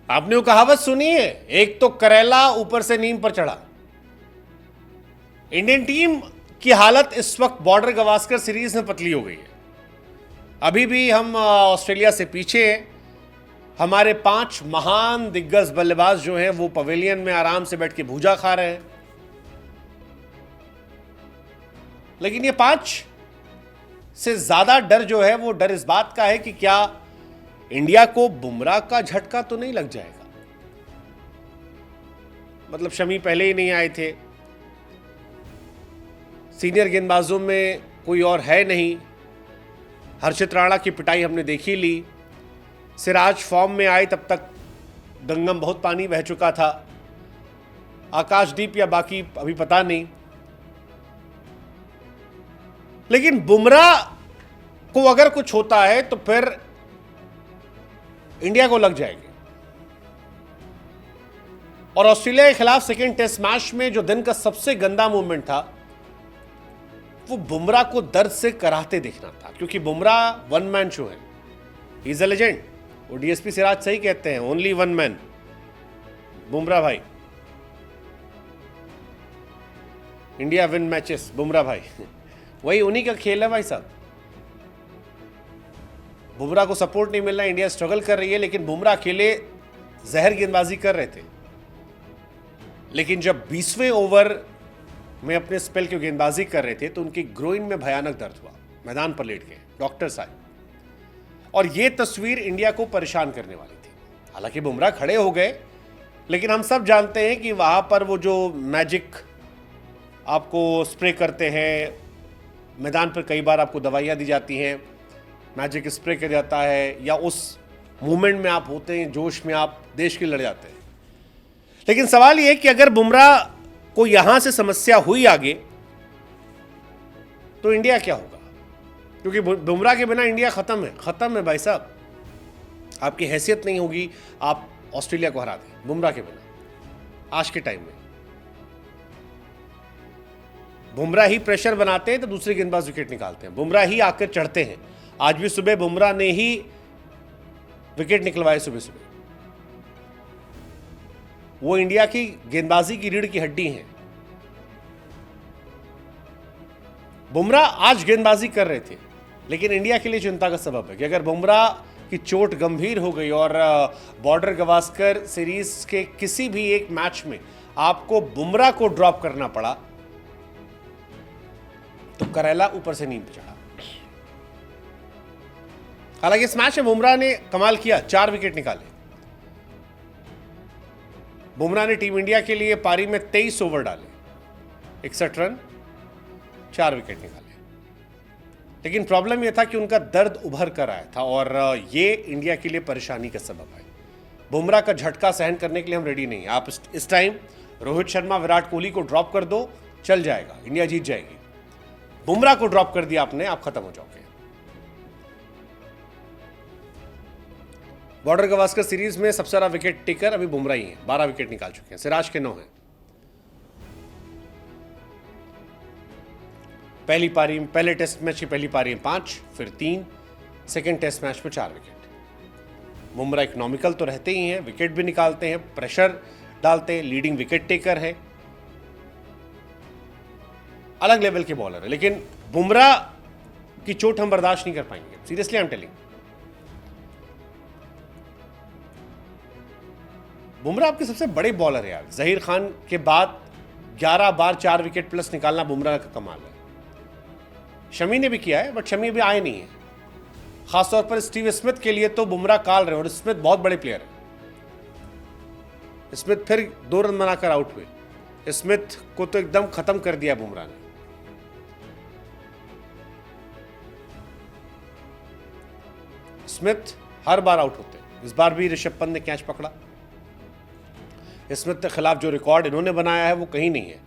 आपने वो कहावत सुनी है, एक तो करेला ऊपर से नीम पर चढ़ा। इंडियन टीम की हालत इस वक्त बॉर्डर गवास्कर सीरीज में पतली हो गई है। अभी भी हम ऑस्ट्रेलिया से पीछे हैं। हमारे 5 महान दिग्गज बल्लेबाज जो हैं वो पवेलियन में आराम से बैठ के भूजा खा रहे हैं। लेकिन ये 5 से ज्यादा डर जो है वो डर इस बात का है कि क्या इंडिया को बुमराह का झटका तो नहीं लग जाएगा। मतलब शमी पहले ही नहीं आए थे, सीनियर गेंदबाजों में कोई और है नहीं, हर्षित राणा की पिटाई हमने देखी ली, सिराज फॉर्म में आए तब तक गंगम बहुत पानी बह चुका था, आकाशदीप या बाकी अभी पता नहीं। लेकिन बुमराह को अगर कुछ होता है तो फिर इंडिया को लग जाएगी। और ऑस्ट्रेलिया के खिलाफ सेकेंड टेस्ट मैच में जो दिन का सबसे गंदा मूवमेंट था वो बुमराह को दर्द से कराहते देखना था, क्योंकि बुमराह वन मैन शो है, ही इज अ लेजेंड। वो डीएसपी सिराज सही कहते हैं, ओनली वन मैन बुमराह भाई। इंडिया विन मैचेस बुमराह भाई वही उन्हीं का खेल है भाई साहब। बुमराह को सपोर्ट नहीं मिल रहा, इंडिया स्ट्रगल कर रही है, लेकिन बुमराह अकेले जहर गेंदबाजी कर रहे थे। लेकिन जब 20वें ओवर में अपने स्पेल की गेंदबाजी कर रहे थे तो उनकी ग्रोइन में भयानक दर्द हुआ, मैदान पर लेट गए, डॉक्टर्स आए, और यह तस्वीर इंडिया को परेशान करने वाली थी। हालांकि बुमराह खड़े हो गए, लेकिन हम सब जानते हैं कि वहां पर वो जो मैजिक आपको स्प्रे करते हैं, मैदान पर कई बार आपको दवाइयां दी जाती हैं, मैजिक स्प्रे किया जाता है, या उस मूवमेंट में आप होते हैं, जोश में आप देश के लिए लड़ जाते हैं। लेकिन सवाल यह है कि अगर बुमराह को यहां से समस्या हुई आगे तो इंडिया क्या होगा, क्योंकि बुमराह के बिना इंडिया खत्म है भाई साहब। आपकी हैसियत नहीं होगी आप ऑस्ट्रेलिया को हरा दें बुमराह के बिना। आज के टाइम में बुमराह ही प्रेशर बनाते हैं तो दूसरे गेंदबाज विकेट निकालते हैं, बुमराह ही आकर चढ़ते हैं। आज भी सुबह बुमराह ने ही विकेट निकलवाए सुबह सुबह। वो इंडिया की गेंदबाजी की रीढ़ की हड्डी हैं। बुमराह आज गेंदबाजी कर रहे थे, लेकिन इंडिया के लिए चिंता का सबब है कि अगर बुमराह की चोट गंभीर हो गई और बॉर्डर गवास्कर सीरीज के किसी भी एक मैच में आपको बुमराह को ड्रॉप करना पड़ा तो करेला ऊपर से नींद पे चढ़ा। हालांकि इस मैच में बुमराह ने कमाल किया, 4 विकेट निकाले। बुमराह ने टीम इंडिया के लिए पारी में 23 ओवर डाले, 61 रन, 4 विकेट निकाले। लेकिन प्रॉब्लम यह था कि उनका दर्द उभर कर आया था और ये इंडिया के लिए परेशानी का सबब है। बुमराह का झटका सहन करने के लिए हम रेडी नहीं हैं। आप इस टाइम रोहित शर्मा, विराट कोहली को ड्रॉप कर दो, चल जाएगा, इंडिया जीत जाएगी। बुमराह को ड्रॉप कर दिया आपने, आप खत्म हो जाओगे। बॉर्डर गवास्कर सीरीज में सबसे ज्यादा विकेट टेकर अभी बुमराह ही हैं, 12 विकेट निकाल चुके हैं, सिराज के 9 हैं। पहली पारी में, पहले टेस्ट मैच की पहली पारी में 5, फिर 3, सेकेंड टेस्ट मैच में 4 विकेट। बुमराह इकोनॉमिकल तो रहते ही हैं, विकेट भी निकालते हैं, प्रेशर डालते हैं, लीडिंग विकेट टेकर है, अलग लेवल के बॉलर है। लेकिन बुमराह की चोट हम बर्दाश्त नहीं कर पाएंगे, seriously I am telling. Bumrah आपके सबसे बड़े बॉलर है यार, जहीर खान के बाद 11 बार 4 विकेट प्लस निकालना बुमराह का कमाल है। शमी ने भी किया है, बट शमी अभी आए नहीं है। खासतौर पर स्टीव स्मिथ के लिए तो बुमराह काल रहे, और स्मिथ बहुत बड़े प्लेयर है। स्मिथ फिर 2 रन बनाकर आउट हुए। स्मिथ को तो एकदम खत्म कर दिया बुमराह ने। स्मिथ हर बार आउट होते, इस बार भी ऋषभ पंत ने कैच पकड़ा। स्मिथ के खिलाफ जो रिकॉर्ड इन्होंने बनाया है वो कहीं नहीं है।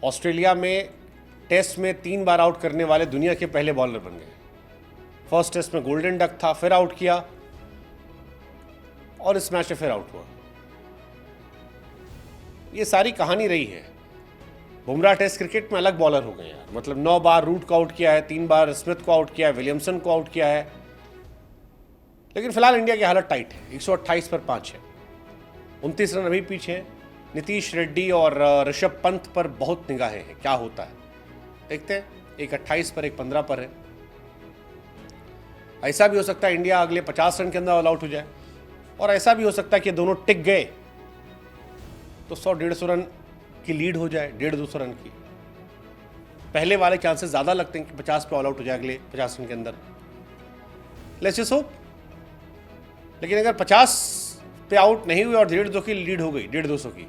ऑस्ट्रेलिया में टेस्ट में 3 बार आउट करने वाले दुनिया के पहले बॉलर बन गए। फर्स्ट टेस्ट में गोल्डन डक था, फिर आउट किया, और इस मैच में फिर आउट हुआ। ये सारी कहानी रही है। बुमराह टेस्ट क्रिकेट में अलग बॉलर हो गए यार, मतलब 9 बार रूट को आउट किया है, 3 बार स्मिथ को आउट किया है, विलियमसन को आउट किया है। लेकिन फिलहाल इंडिया की हालत टाइट है, 128 पर 5 है। 29 रन अभी पीछे हैं। नीतीश रेड्डी और ऋषभ पंत पर बहुत निगाहें हैं, क्या होता है देखते हैं। एक 28 पर, एक 15 पर है। ऐसा भी हो सकता है इंडिया अगले 50 रन के अंदर ऑल आउट हो जाए, और ऐसा भी हो सकता है कि दोनों टिक गए तो 100-150 रन की लीड हो जाए, 150-200 रन की। पहले वाले चांसेस ज़्यादा लगते हैं कि 50 पे ऑल आउट हो जाए अगले 50 रन के अंदर। Let's just hope. लेकिन अगर 50 पे आउट नहीं हुए और 150 की लीड हो गई, 150-200 की,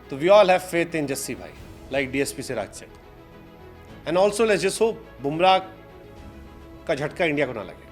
तो we all have faith in Jassi भाई, like DSP Siraj said. And also let's just hope Bumrah का झटका इंडिया को ना लगे।